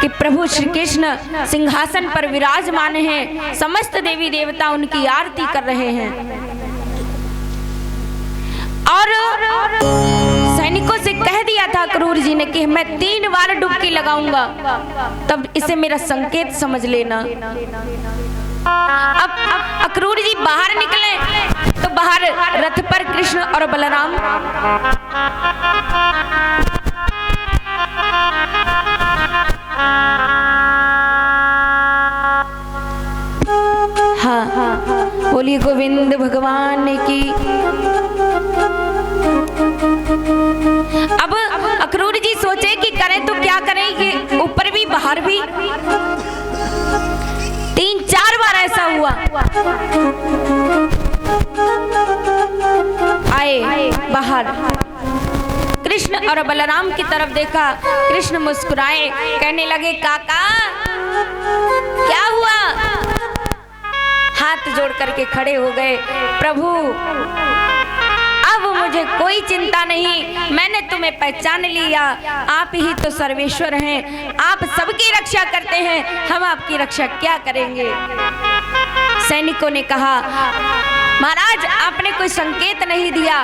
कि प्रभु श्री कृष्ण सिंहासन पर विराजमान हैं, समस्त देवी देवता उनकी आरती कर रहे हैं और सैनिकों से कह दिया था अक्रूर जी ने कि मैं 3 बार डुबकी लगाऊंगा, तब इसे मेरा संकेत समझ लेना। अब अक्रूर जी बाहर निकले तो बाहर रथ पर कृष्ण और बलराम हाँ, बोलिए गोविंद भगवान की। अब अक्रूर जी सोचे कि करें तो क्या करें, कि ऊपर भी बाहर भी 3-4 बार ऐसा हुआ। आए बाहर, कृष्ण और बलराम की तरफ देखा, कृष्ण मुस्कुराए, कहने लगे काका क्या हुआ। हाथ जोड़ करके खड़े हो गए, प्रभु अब मुझे कोई चिंता नहीं, मैंने तुम्हें पहचान लिया, आप ही तो सर्वेश्वर हैं, आप सबकी रक्षा करते हैं, हम आपकी रक्षा क्या करेंगे। सैनिकों ने कहा महाराज आपने कोई संकेत नहीं दिया।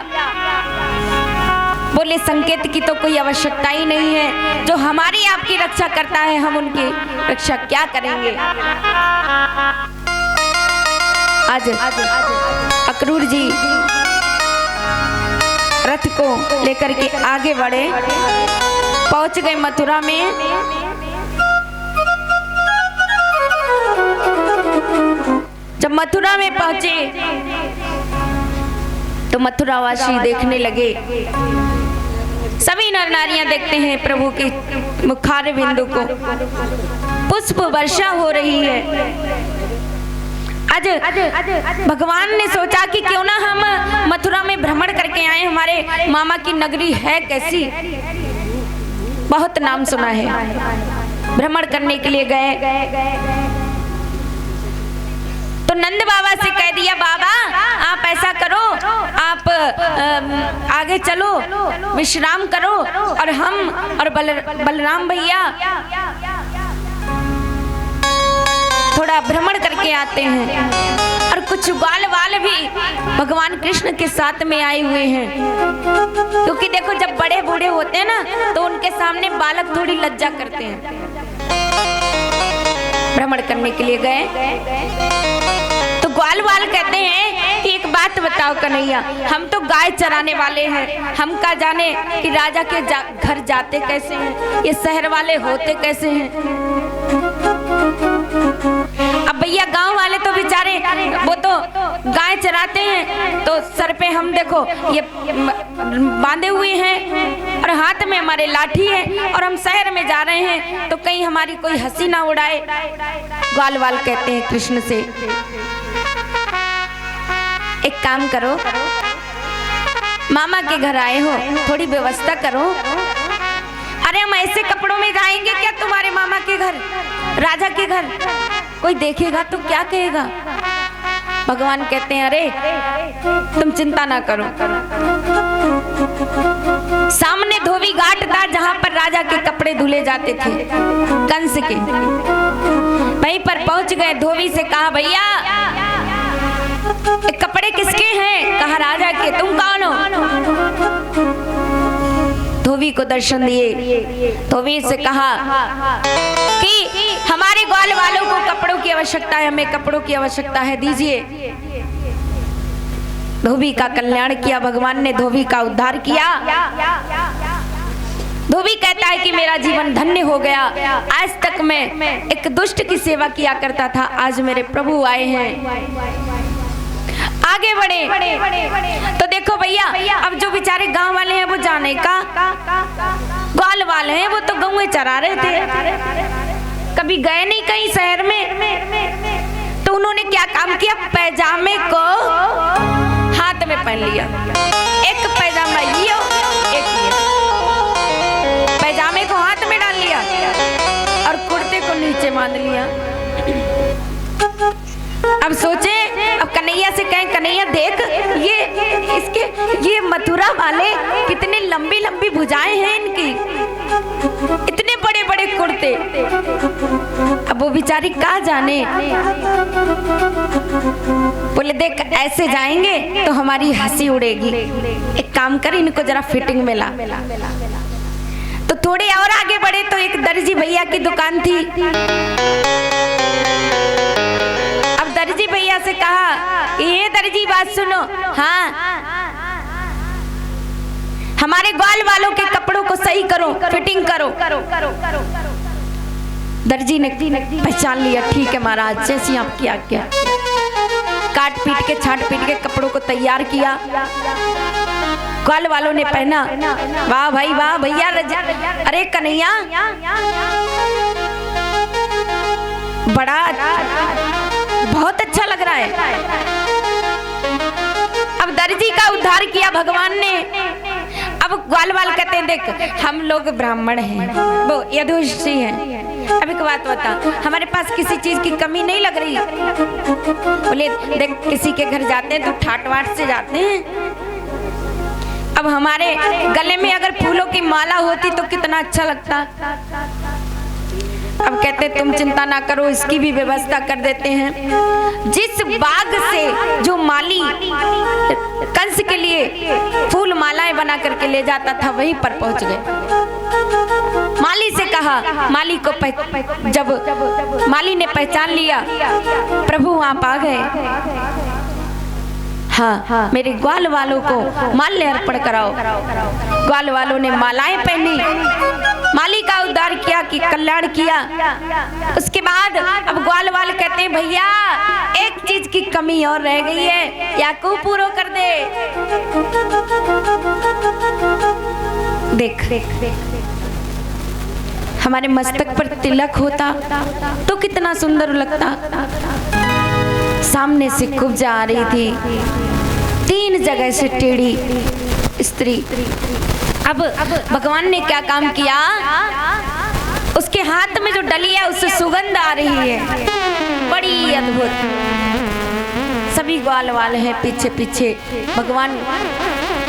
बोले संकेत की तो कोई आवश्यकता ही नहीं है, जो हमारी आपकी रक्षा करता है हम उनकी रक्षा क्या करेंगे। आज अक्रूर जी रथ को लेकर के आगे बढ़े, पहुंच गए मथुरा में। जब मथुरा में पहुंचे तो मथुरावासी देखने लगे, सभी नर नारियां देखते हैं प्रभु के मुखार बिंदु को, पुष्प वर्षा हो रही है। आज भगवान ने सोचा कि क्यों ना हम मथुरा में भ्रमण करके आए, हमारे मामा की नगरी है कैसी, बहुत नाम सुना है। भ्रमण करने के लिए गए तो नंद बाबा से कह दिया बाबा आप ऐसा करो, आप आगे चलो विश्राम करो और हम और बलराम भैया थोड़ा भ्रमण करके आते हैं। और कुछ ग्वाल वाल भी भगवान कृष्ण के साथ में आए हुए हैं, क्योंकि देखो जब बड़े बूढ़े होते हैं ना तो उनके सामने बालक थोड़ी लज्जा करते हैं। भ्रमण करने के लिए गए तो ग्वाल वाल कहते हैं कि एक बात बताओ कन्हैया, हम तो गाय चराने वाले हैं, हम का जाने कि राजा के घर जाते कैसे हैं, ये शहर वाले होते कैसे हैं। अब भैया गांव वाले तो बेचारे वो तो गाय चराते हैं, तो सर पे हम देखो ये बांधे हुए हैं और हाथ में हमारे लाठी है और हम शहर में जा रहे हैं तो कहीं हमारी कोई हंसी ना उड़ाए। ग्वाल वाल कहते हैं कृष्ण से एक काम करो, मामा के घर आए हो थोड़ी व्यवस्था करो। अरे हम ऐसे कपड़ों में जाएंगे क्या तुम्हारे मामा के घर, राजा के घर, कोई देखेगा तो क्या कहेगा। भगवान कहते हैं अरे तुम चिंता ना करो, सामने धोबी घाट था जहां पर राजा के कपड़े धुले जाते थे कंस के, वहीं पर पहुंच गए। धोबी से कहा भैया कपड़े किसके हैं, कहा राजा के, तुम कौन हो। धोबी को दर्शन दिए, धोबी से कहा कि हमारे ग्वाल वालों को कपड़ों की आवश्यकता है, हमें कपड़ों की आवश्यकता है, दीजिए। धोबी का कल्याण किया भगवान ने, धोबी का उद्धार किया। धोबी कहता है कि मेरा जीवन धन्य हो गया, आज तक मैं एक दुष्ट की सेवा किया करता था, आज मेरे प्रभु आए हैं। आगे बढ़े तो देखो भैया अब जो बेचारे गांव वाले हैं वो जाने का, ग्वाल वाले हैं वो तो गौएं चरा रहे थे, कभी गए नहीं कहीं शहर में, तो उन्होंने क्या काम किया, पैजामे को हाथ में पहन लिया, एक पैजामा ये एक ये, पैजामे को हाथ में डाल लिया और कुर्ते को नीचे बांध लिया। अब सोचे, अब कन्हैया से कहें कन्हैया देख ये मथुरा वाले कितने लंबी लंबी भुजाएं हैं इनकी, इतने बड़े बड़े कुर्ते। अब वो बेचारी कहाँ जाने, बोले देख ऐसे जाएंगे तो हमारी हंसी उड़ेगी, एक काम कर इनको जरा फिटिंग में ला। तो थोड़े और आगे बढ़े तो एक दर्जी भैया की दुकान थी। अब दर्जी भैया से कहा ये दर्जी बात सुनो, हाँ हमारे ग्वाल वालों के कपड़ों को सही करो, फिटिंग करो। दर्जी ने पहचान लिया, ठीक है महाराज जैसी आपकी आज्ञा। काट पीट के छाट पीट के कपड़ों को तैयार किया, ग्वाल वालों ने पहना। वाह भाई वाह भैया, अरे कन्हैया बड़ा बहुत अच्छा लग रहा है। अब दर्जी का उद्धार किया भगवान ने। अब ग्वाल वाल कहते हैं देख हम लोग ब्राह्मण हैं, वो यदुवंशी हैं। अब एक बात बता, हमारे पास किसी चीज की कमी नहीं लग रही। बोले देख किसी के घर जाते हैं तो ठाट वाट से जाते हैं। अब हमारे गले में अगर फूलों की माला होती तो कितना अच्छा लगता। अब कहते तुम चिंता ना करो, इसकी भी व्यवस्था कर देते हैं। जिस बाग से जो माली कंस के लिए फूल मालाएं बना करके ले जाता था वहीं पर पहुंच गए। माली से कहा, माली को जब माली ने पहचान लिया, प्रभु आप आ गए। हाँ मेरे ग्वाल वालों को माल्य अर्पण कराओ। ग्वाल वालों ने मालाएं पहनी, माली का उद्धार किया कि कल्याण किया। उसके बाद अब ग्वाल वाल कहते हैं भैया एक चीज की कमी और रह गई है, या को पूरा कर दे। देख हमारे मस्तक पर तिलक होता तो कितना सुंदर लगता। सामने से कुब्जा आ रही थी, 3 जगह से टेढ़ी स्त्री। अब भगवान ने क्या काम किया, उसके हाथ में जो डली है उससे सुगंध आ रही है, बड़ी अद्भुत। सभी ग्वाल वाले हैं पीछे पीछे। भगवान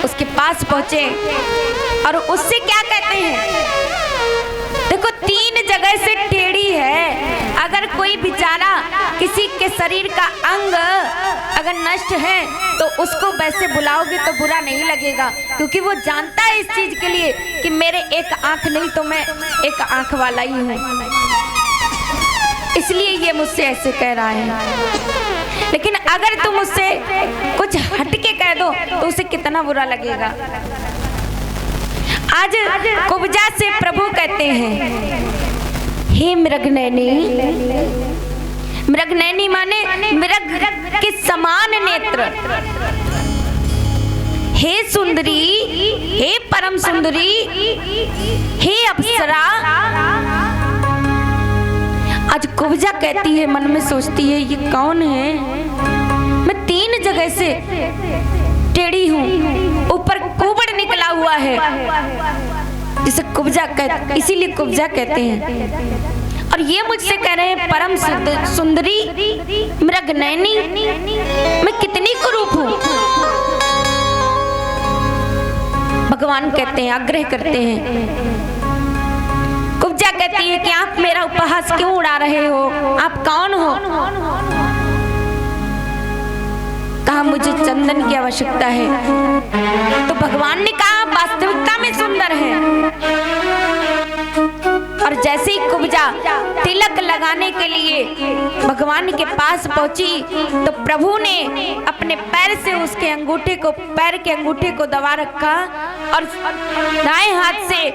उसके पास पहुंचे और उससे क्या कहते हैं, देखो 3 जगह से टेढ़ी है। अगर कोई बेचारा किसी के शरीर का अंग अगर नष्ट है तो उसको वैसे बुलाओगे तो बुरा नहीं लगेगा, क्योंकि वो जानता है इस चीज के लिए कि मेरे एक आंख नहीं तो मैं एक आंख वाला ही हूँ, इसलिए ये मुझसे ऐसे कह रहा है। लेकिन अगर तुम उससे कुछ हटके कह दो तो उसे कितना बुरा लगेगा। आज कुब्जा से प्रभु कहते हैं हे मृगनयनी। मृगनयनी माने मृग के समान नेत्र। हे सुंदरी, हे परम सुंदरी, हे अप्सरा। आज कुब्जा कहती है, मन में सोचती है ये कौन है, मैं 3 जगह से टेढ़ी हूँ, ऊपर कुबड़ निकला हुआ है, इसे कुब्जा कहते, इसीलिए कुब्जा कहते हैं। और ये मुझसे कह रहे हैं परम सुंदरी मृगनयनी, मैं कितनी कुरूप हूँ। भगवान कहते हैं, आग्रह करते हैं। कुब्जा कहती है कि आप मेरा उपहास क्यों उड़ा रहे हो, आप कौन हो। कहा मुझे चंदन की आवश्यकता है। तो भगवान ने कहा वास्तविकता में सुंदर है। और जैसे ही कुब्जा तिलक लगाने के लिए भगवान के पास पहुंची तो प्रभु ने अपने पैर से उसके अंगूठे को, पैर के अंगूठे को दबा रखा और दाएं हाथ से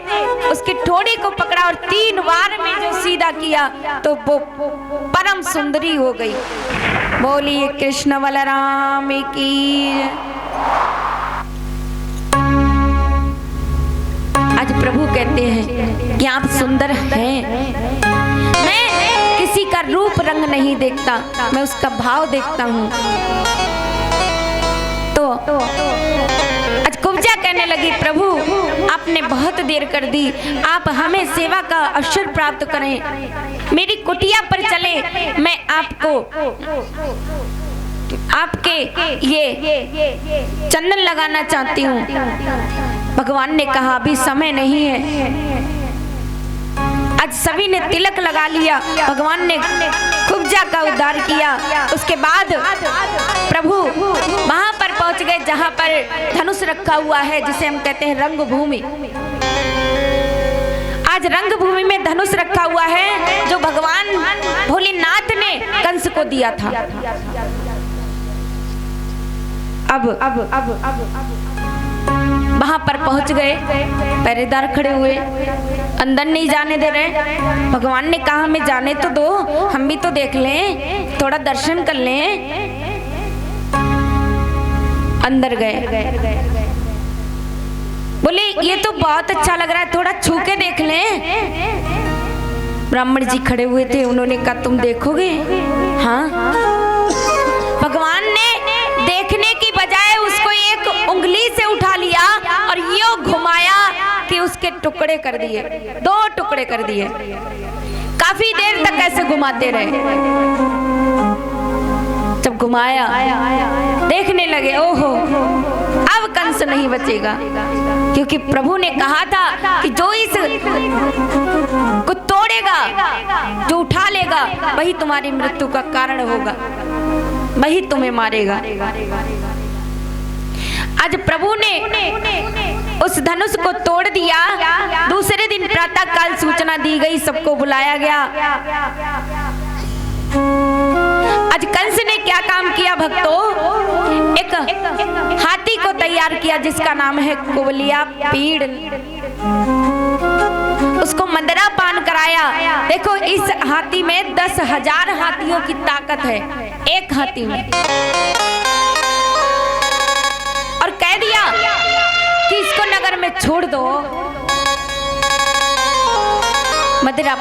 उसकी ठोड़ी को पकड़ा और 3 बार में जो सीधा किया तो वो परम सुंदरी हो गई। बोलिए कृष्ण बलराम की। आज प्रभु कहते हैं कि आप सुंदर हैं। मैं किसी का रूप रंग नहीं देखता, मैं उसका भाव देखता हूँ। तो आज कुब्जा कहने लगी प्रभु आपने बहुत देर कर दी, आप हमें सेवा का अवसर प्राप्त करें, मेरी कुटिया पर चले, मैं आपको आपके ये चंदन लगाना चाहती हूँ। भगवान ने कहा अभी समय नहीं है, आज सभी ने तिलक लगा लिया, भगवान ने कुब्जा का उद्धार किया। उसके बाद प्रभु वहां पर पहुंच गए जहां पर धनुष रखा हुआ है, जिसे हम कहते हैं रंगभूमि। आज रंगभूमि में धनुष रखा हुआ है जो भगवान भोलेनाथ ने कंस को दिया था। अब वहां पर पहुंच गए, पहरेदार खड़े हुए, अंदर नहीं जाने दे रहे। भगवान ने कहा हमें जाने तो दो, हम भी तो देख लें, थोड़ा दर्शन कर लें। अंदर गए, बोले ये तो बहुत अच्छा लग रहा है, थोड़ा छू के देख लें। ब्राह्मण जी खड़े हुए थे, उन्होंने कहा तुम देखोगे? हाँ। भगवान ने देखने की बजाय उसको एक उंगली से उठा लिया और यो घुमाया कि उसके टुकड़े कर दिए, 2 टुकड़े कर दिए। काफी देर तक ऐसे घुमाते रहे। जब घुमाया, देखने लगे, ओहो अब कंस नहीं बचेगा, क्योंकि प्रभु ने कहा था कि जो इस को तोड़ेगा, जो उठा लेगा, वही तुम्हारी मृत्यु का कारण होगा, वही तुम्हें मारेगा। आज प्रभु ने उस धनुष को तोड़ दिया। दूसरे दिन प्रातः काल सूचना दी गई, सबको बुलाया गया। आज कंस ने क्या काम किया भक्तों? एक हाथी को तैयार किया जिसका नाम है कुबलिया पीड़। उसको मदिरा पान कराया। देखो इस हाथी में 10,000 हाथियों की ताकत है, एक हाथी में। और कह दिया कि इसको नगर में छोड़ दो, मदिरा